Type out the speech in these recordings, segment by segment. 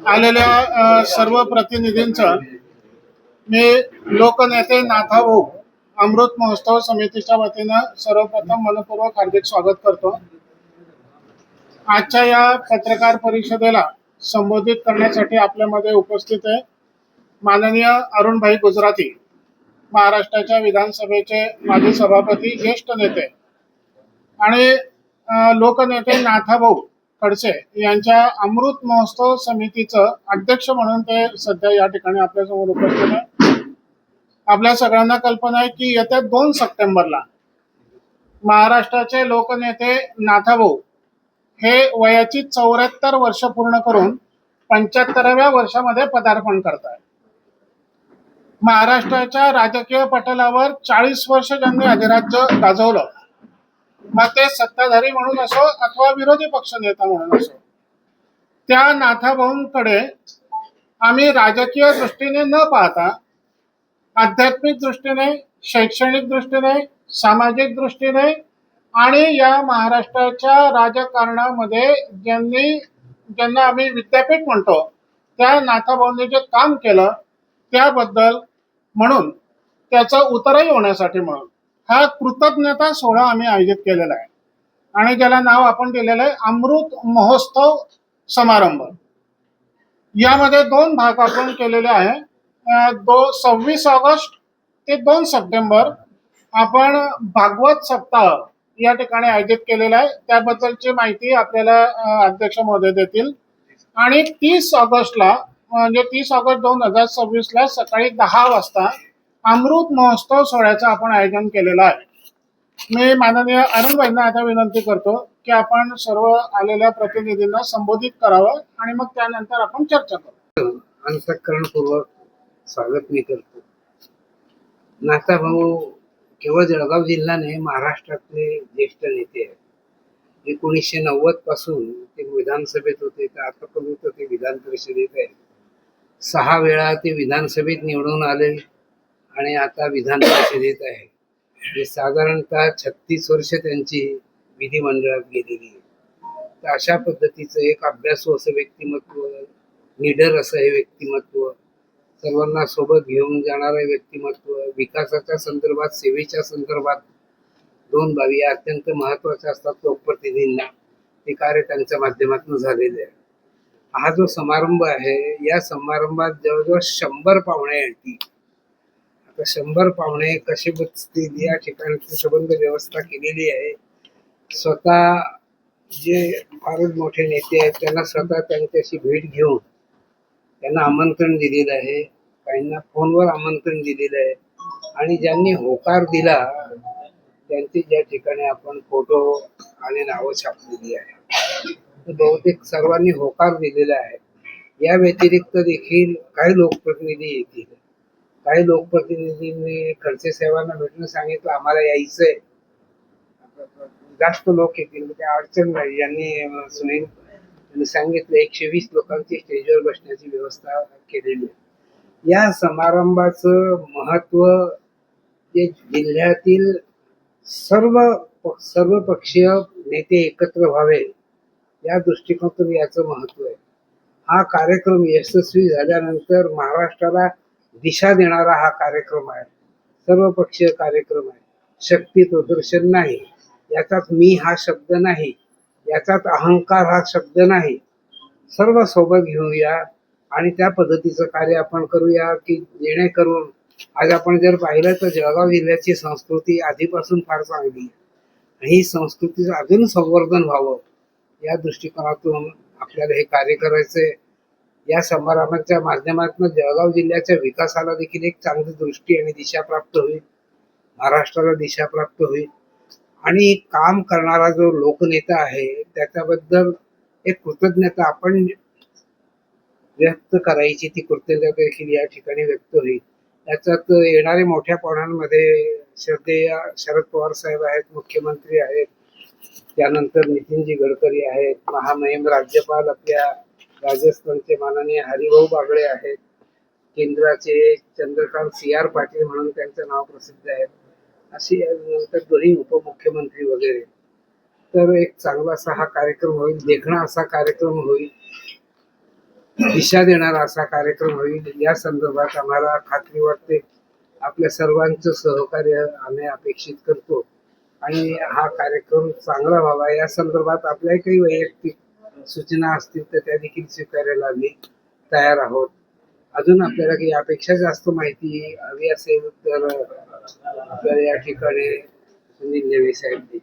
आलेल्या सर्व प्रतिनिधींचं मी लोकनेते नाथाभाऊ अमृत महोत्सव समितीच्या वतीनं सर्वप्रथम मनपूर्वक हार्दिक स्वागत करतो। आजच्या या पत्रकार परिषदेला संबोधित करण्यासाठी आपल्यामध्ये उपस्थित आहे माननीय अरुणभाई गुजराती, महाराष्ट्राच्या विधानसभेचे माजी सभापती, ज्येष्ठ नेते आणि लोकनेते नाथाभाऊ खडसे यांच्या अमृत महोत्सव समितीचं अध्यक्ष म्हणून ते सध्या या ठिकाणी आपल्यासमोर उपस्थित आहे। आपल्या सगळ्यांना कल्पना आहे की येत्या 2 सप्टेंबरला महाराष्ट्राचे लोकनेते नाथाभाऊ हे वयाची 74 वर्ष पूर्ण करून 75व्या वर्षामध्ये पदार्पण करतात। महाराष्ट्राच्या राजकीय पटलावर 40 वर्ष ज्यांनी अधिराज्य गाजवलं, मग ते सत्ताधारी म्हणून असो अथवा विरोधी पक्ष नेता म्हणून असो, त्या नाथाभाऊंकडे आम्ही राजकीय दृष्टीने न पाहता आध्यात्मिक दृष्टीने, शैक्षणिक दृष्टीने, सामाजिक दृष्टीने आणि या महाराष्ट्राच्या राजकारणामध्ये ज्यांना आम्ही विद्यापीठ म्हणतो त्या नाथाभाऊंनी जे काम केलं त्याबद्दल म्हणून त्याचं उतरही होण्यासाठी म्हणून हा कृतज्ञता सोहळा आम्ही आयोजित केलेला आहे आणि ज्याला नाव आपण दिलेलं आहे अमृत महोत्सव समारंभ। यामध्ये 2 भाग आपण केलेले आहे। 26 ऑगस्ट ते 2 सप्टेंबर आपण भागवत सप्ताह या ठिकाणी आयोजित केलेला आहे। त्याबद्दलची माहिती आपल्याला अध्यक्ष महोदय देतील। आणि 30 ऑगस्टला म्हणजे 30 ऑगस्ट 2026 ला सकाळी 10 वाजता अमृत महोत्सव सोहळ्याचं आपण आयोजन केलेलं आहे। मी माननीय अरुणभाईंना आता विनंती करतो की आपण सर्व आलेल्या प्रतिनिधींना संबोधित करावं आणि मग त्यानंतर आपण चर्चा करू। अंतःकरणपूर्वक स्वागत मी करतो। नाथाभाऊ केवळ जळगाव जिल्हा नाही, महाराष्ट्रातले ज्येष्ठ नेते आहेत। 1990 पासून ते विधानसभेत होते, तर आतापर्यंत ते विधान परिषदेत आहेत। 6 वेळा ते विधानसभेत निवडून आले आणि आता विधान परिषदेत आहे। म्हणजे साधारणतः 36 वर्ष त्यांची विधिमंडळात गेलेली आहे। तर अशा पद्धतीचं एक अभ्यासू असं व्यक्तिमत्व, लीडर असं हे व्यक्तिमत्व, सर्वांना सोबत घेऊन जाणारं व्यक्तिमत्व, विकासाच्या संदर्भात, सेवेच्या संदर्भात 2 बाबी अत्यंत महत्वाच्या असतात लोकप्रतिनिधींना। ते कार्य त्यांच्या माध्यमातून झालेले आहे। हा जो समारंभ आहे, या समारंभात जवळजवळ 100 पाहुणे येतील। आता 100 पाहुणे कसे बसतील या ठिकाणी संबंध व्यवस्था केलेली आहे। स्वतः जे फारच मोठे नेते आहेत त्यांना स्वतः त्यांच्याशी भेट घेऊन त्यांना आमंत्रण दिलेलं आहे, काहींना फोनवर आमंत्रण दिलेलं आहे आणि ज्यांनी होकार दिला त्यांची ज्या ठिकाणी आपण फोटो आणि नावं छापलेली आहे, तर बहुतेक सर्वांनी होकार दिलेला आहे। या व्यतिरिक्त देखील काही लोकप्रतिनिधी येतील। काही लोकप्रतिनिधींनी खडसे साहेबांना भेटून सांगितलं आम्हाला यायचंय, जास्त लोक येतील, त्या अडचण नाही। यांनी सांगितलं 120 लोकांची स्टेजवर बसण्याची व्यवस्था केलेली आहे। या समारंभाचं महत्व जे जिल्ह्यातील सर्व पक्षीय नेते एकत्र व्हावे या दृष्टिकोनातून याचं महत्व आहे। हा कार्यक्रम यशस्वी झाल्यानंतर महाराष्ट्राला दिशा देणारा हा कार्यक्रम आहे, सर्वपक्षीय कार्यक्रम आहे। शक्ती प्रदर्शन नाही, याच्यात मी हा शब्द नाही, याच्यात अहंकार हा शब्द नाही। सर्व सोबत घेऊया आणि त्या पद्धतीचं कार्य आपण करूया की जेणेकरून आज आपण जर पाहिलं तर जळगाव जिल्ह्याची संस्कृती आधीपासून फार चांगली आहे। ही संस्कृतीचं अजून संवर्धन व्हावं या दृष्टिकोनातून आपल्याला हे कार्य करायचंय। या समारंभाच्या माध्यमातून जळगाव जिल्ह्याच्या विकासाला देखील एक चांगली दृष्टी आणि दिशा प्राप्त होईल, महाराष्ट्राला दिशा प्राप्त होईल आणि काम करणारा जो लोकनेता आहे त्याच्याबद्दल एक कृतज्ञता आपण व्यक्त करायची, ती कृतज्ञता देखील या ठिकाणी व्यक्त होईल। त्याच्यात येणारे मोठ्या पाहुण्यांमध्ये श्रद्धेय शरद पवार साहेब आहेत, मुख्यमंत्री आहेत, त्यानंतर नितीनजी गडकरी आहेत, महामहिम राज्यपाल आपल्या राजस्थानचे माननीय हरिभाऊ बागळे आहेत, केंद्राचे चंद्रकांत CR पाटील म्हणून त्यांचं नाव प्रसिद्ध आहे, अशी नंतर 2 उपमुख्यमंत्री वगैरे। तर एक चांगला असा हा कार्यक्रम होईल, देखणा असा कार्यक्रम होईल दिशा देणारा असा कार्यक्रम होईल या संदर्भात आम्हाला खात्री वाटते. आपल्या सर्वांचं सहकार्य आम्ही अपेक्षित करतो आणि हा कार्यक्रम चांगला व्हावा या संदर्भात आपल्याही काही वैयक्तिक सूचना असतील तर त्या देखील स्वीकारायला आम्ही तयार आहोत. अजून आपल्याला काही यापेक्षा जास्त माहिती हवी असेल तर आपल्याला या ठिकाणी सुनील नेवे साहेब देतील.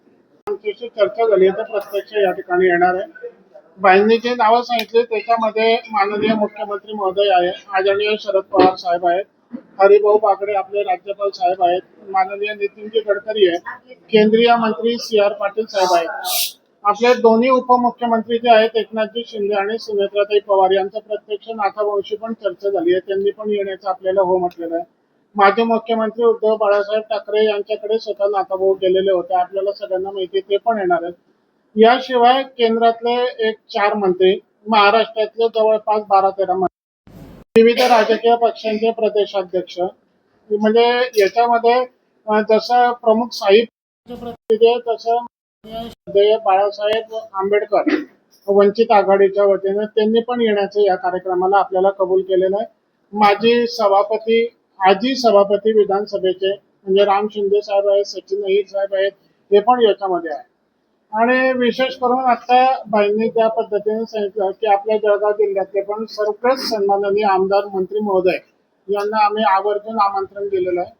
आमच्याशी चर्चा झाली आहे तर प्रत्यक्ष या ठिकाणी येणार आहे. बाईंनी जे नावं सांगितली त्याच्यामध्ये माननीय मुख्यमंत्री महोदय आहे, आदरणीय शरद पवार साहेब आहेत, हरिभाऊ बागडे आपले राज्यपाल साहेब आहेत, माननीय नितीनजी गडकरी आहे, केंद्रीय मंत्री CR पाटील साहेब आहेत. आपले दोन्ही उपमुख्यमंत्री जे आहेत एकनाथजी शिंदे आणि सुनेत्राताई पवार यांचं प्रत्यक्ष नाथाभाऊंशी पण चर्चा झाली आहे, त्यांनी पण येण्याचं आपल्याला हो म्हटलेलं आहे. माजी मुख्यमंत्री उद्धव बाळासाहेब ठाकरे यांच्याकडे स्वतः नाथाभाऊ गेलेले होते, आपल्याला सगळ्यांना माहिती ते पण येणार आहेत. याशिवाय केंद्रातले एक 4 मंत्री, महाराष्ट्रातले जवळपास 12-13 मंत्री, विविध राजकीय पक्षांचे प्रदेशाध्यक्ष, म्हणजे याच्यामध्ये जसं प्रमुख साहित्य प्रतिनिधी आहे तसं श्रद्धेय बाळासाहेब आंबेडकर वंचित आघाडीच्या वतीने त्यांनी पण येण्याचं या कार्यक्रमाला आपल्याला कबूल केलेलं आहे. आजी सभापती विधानसभेचे म्हणजे राम शिंदे साहेब आहेत, सचिन अहिर साहेब आहेत, हे पण याच्यामध्ये आहे. आणि विशेष करून आता बाईंनी त्या पद्धतीने सांगितलं की आपल्या जळगाव जिल्ह्यातले पण सर्वच सन्माननीय आमदार मंत्री महोदय यांना आम्ही आवर्जून आमंत्रण दिलेलं आहे.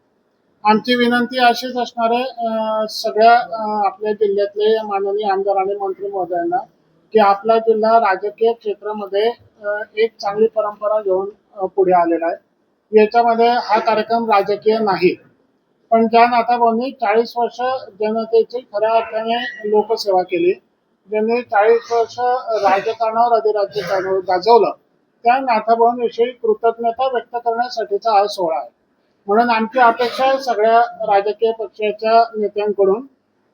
आमची विनंती अशीच असणार आहे सगळ्या आपल्या जिल्ह्यातले माननीय आमदार आणि मंत्री महोदयांना की आपला जिल्हा राजकीय क्षेत्रामध्ये एक चांगली परंपरा घेऊन पुढे आलेला आहे. याच्यामध्ये हा कार्यक्रम राजकीय नाही, पण ज्या नाथाभाऊंनी 40 वर्ष जनतेची खऱ्या अर्थाने लोकसेवा केली, ज्यांनी 40 वर्ष राजकारणावर अधिराज्य गाजवलं, त्या नाथाभाऊंविषयी कृतज्ञता व्यक्त करण्यासाठीचा हा सोहळा आहे. म्हणून आमची अपेक्षा आहे सगळ्या राजकीय पक्षाच्या नेत्यांकडून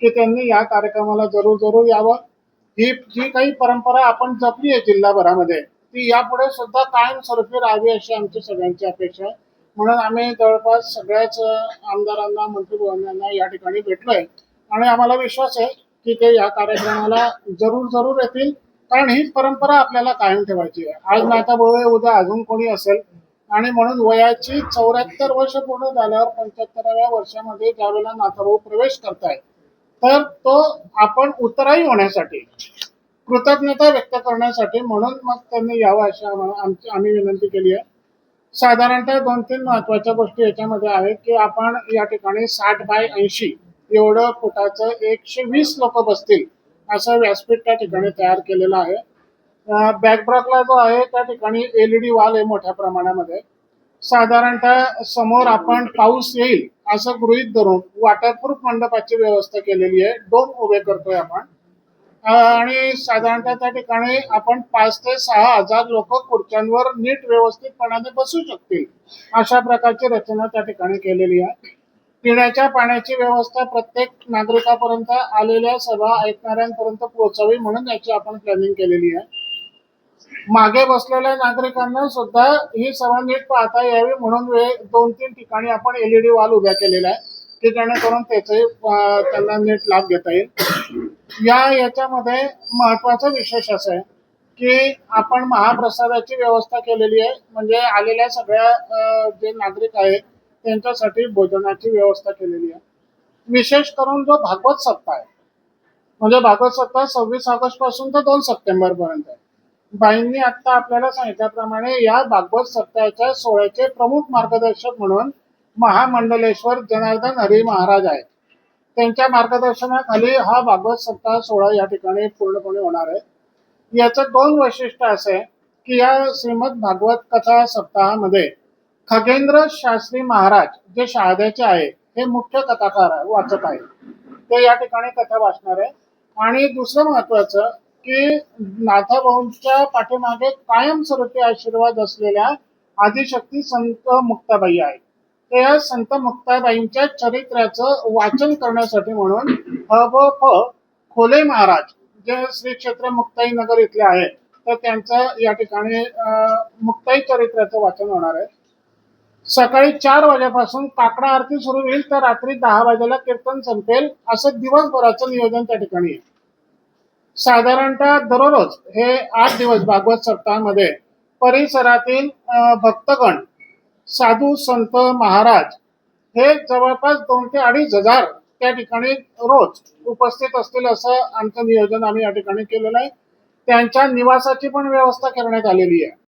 की त्यांनी या कार्यक्रमाला जरूर यावं. ही जी काही परंपरा आपण जपली आहे जिल्हाभरामध्ये ती यापुढे सुद्धा कायमस्वरूपी राहावी अशी आमची सगळ्यांची अपेक्षा आहे. म्हणून आम्ही जवळपास सगळ्याच आमदारांना मंत्रिमंडळांना या ठिकाणी भेटलोय आणि आम्हाला विश्वास आहे की ते या कार्यक्रमाला जरूर येतील, कारण हीच परंपरा आपल्याला कायम ठेवायची आहे. आज नाथाभाऊ आहे, उद्या अजून कोणी असेल आणि म्हणून वयाची 74 वर्ष पूर्ण झाल्यावर 75व्या वर्षामध्ये ज्यावेळेला नाथाभाऊ प्रवेश करतायत तर तो आपण उत्तराई होण्यासाठी कृतज्ञता व्यक्त करण्यासाठी म्हणून मग त्यांनी यावं अशी आम्ही विनंती केली आहे. साधारणतः 2-3 महत्वाच्या गोष्टी याच्यामध्ये आहेत की आपण या ठिकाणी 60x80 एवढं फुटाचं 120 लोक बसतील असं व्यासपीठ त्या ठिकाणी तयार केलेलं आहे. बॅकड्रॉपला जो आहे त्या ठिकाणी LED वॉल आहे मोठ्या प्रमाणामध्ये. साधारणतः समोर आपण पाऊस येईल असं गृहीत धरून वॉटरप्रूफ मंडपाची व्यवस्था केलेली आहे. 2 उभे करतोय आपण आणि साधारणतः त्या ठिकाणी आपण 5 ते 6 हजार लोक खुर्च्यांवर नीट व्यवस्थितपणाने बसू शकतील अशा प्रकारची रचना त्या ठिकाणी केलेली आहे. पिण्याच्या पाण्याची व्यवस्था प्रत्येक नागरिकापर्यंत आलेल्या सभा ऐकणाऱ्यांपर्यंत पोहोचावी म्हणून याची आपण प्लॅनिंग केलेली आहे. मागे बसलेल्या नागरिकांना सुद्धा ही सभा नीट पाहता यावी म्हणून 2-3 ठिकाणी आपण LED वॉल उभ्या केलेल्या आहे की जेणेकरून त्याचे त्यांना नीट लाभ घेता येईल. याच्यामध्ये महत्वाचा विशेष असं आहे की आपण महाप्रसादाची व्यवस्था केलेली आहे, म्हणजे आलेल्या सगळ्या जे नागरिक आहेत त्यांच्यासाठी भोजनाची व्यवस्था केलेली आहे. विशेष करून जो भागवत सप्ताह आहे म्हणजे भागवत सप्ताह 26 ऑगस्ट पासून तर 2 सप्टेंबर पर्यंत आहे. बाईंनी आता आपल्याला सांगितल्याप्रमाणे या भागवत सप्ताहाच्या सोहळ्याचे प्रमुख मार्गदर्शक म्हणून महामंडलेश्वर जनार्दन हरी महाराज आहेत. त्यांच्या मार्गदर्शनाखाली हा भागवत सप्ताह सोहळा या ठिकाणी पूर्णपणे होणार आहे. याचं 2 वैशिष्ट्य असे की या श्रीमद भागवत कथा सप्ताहामध्ये खगेंद्र शास्त्री महाराज जे शहाद्याचे आहे हे मुख्य कथाकार आहे, वाचक आहे, ते या ठिकाणी कथा वाचणार आहे. आणि दुसरं महत्वाचं की नाथाभाऊंच्या पाठीमागे कायमस्वरूपी आशीर्वाद असलेल्या आदिशक्ती संत मुक्ताबाई आहे. त्या संत मुक्ताबाईंच्या चरित्राचं वाचन करण्यासाठी म्हणून खोले महाराज जे श्री क्षेत्र मुक्ताई नगर इथले आहे तर त्यांचं या ठिकाणी मुक्ताई चरित्राचं वाचन होणार आहे. सकाळी 4 वाजेपासून काकडा आरती सुरू होईल तर रात्री 10 वाजेला कीर्तन संपेल असं दिवसभराचं नियोजन त्या ठिकाणी आहे. साधारणतः दररोज हे 8 दिवस भागवत सप्ताहामध्ये परिसरातील भक्तगण, साधू संत महाराज हे जवळपास 2 ते 2,500 त्या ठिकाणी रोज उपस्थित असतील असं आमचं नियोजन आम्ही या ठिकाणी केलेलं आहे. त्यांच्या निवासाची पण व्यवस्था करण्यात आलेली आहे.